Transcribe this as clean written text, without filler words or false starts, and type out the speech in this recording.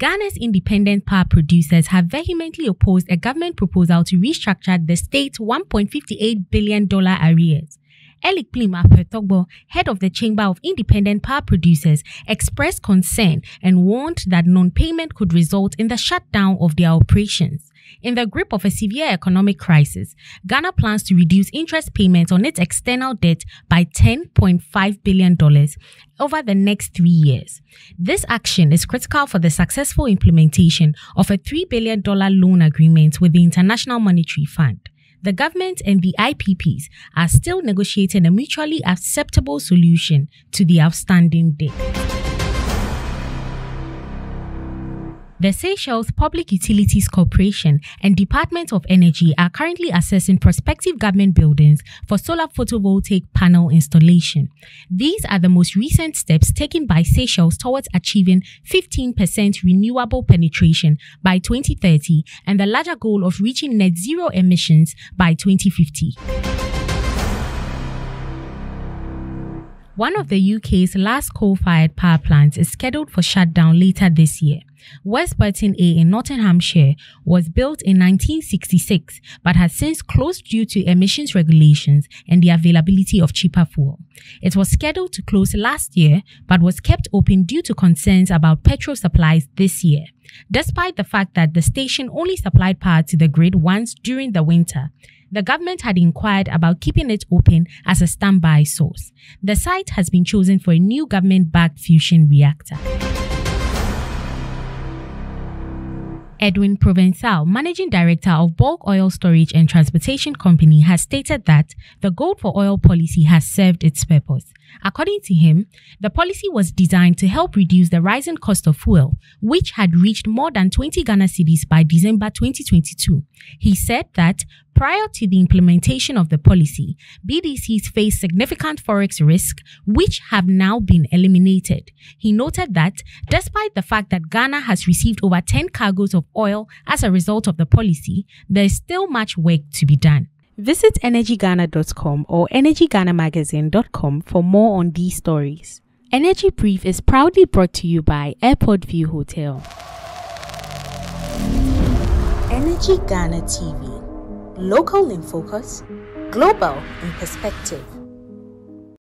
Ghana's independent power producers have vehemently opposed a government proposal to restructure the state's $1.58 billion arrears. Elik Plim, head of the Chamber of Independent Power Producers, expressed concern and warned that non-payment could result in the shutdown of their operations. In the grip of a severe economic crisis, Ghana plans to reduce interest payments on its external debt by $10.5 billion over the next 3 years. This action is critical for the successful implementation of a $3 billion loan agreement with the International Monetary Fund. The government and the IPPs are still negotiating a mutually acceptable solution to the outstanding debt. The Seychelles Public Utilities Corporation and Department of Energy are currently assessing prospective government buildings for solar photovoltaic panel installation. These are the most recent steps taken by Seychelles towards achieving 15% renewable penetration by 2030 and the larger goal of reaching net zero emissions by 2050. One of the UK's last coal-fired power plants is scheduled for shutdown later this year. West Burton A in Nottinghamshire was built in 1966 but has since closed due to emissions regulations and the availability of cheaper fuel. It was scheduled to close last year but was kept open due to concerns about petrol supplies this year. Despite the fact that the station only supplied power to the grid once during the winter, the government had inquired about keeping it open as a standby source. The site has been chosen for a new government-backed fusion reactor. Edwin Provençal, Managing Director of Bulk Oil Storage and Transportation Company, has stated that the gold for oil policy has served its purpose. According to him, the policy was designed to help reduce the rising cost of fuel, which had reached more than 20 Ghana cedis by December 2022. He said that prior to the implementation of the policy, BDCs faced significant forex risk, which have now been eliminated. He noted that despite the fact that Ghana has received over 10 cargoes of oil as a result of the policy, there is still much work to be done. Visit energyghana.com or energyghanamagazine.com for more on these stories. Energy Brief is proudly brought to you by Airport View Hotel. Energy Ghana TV. Local in focus, global in perspective.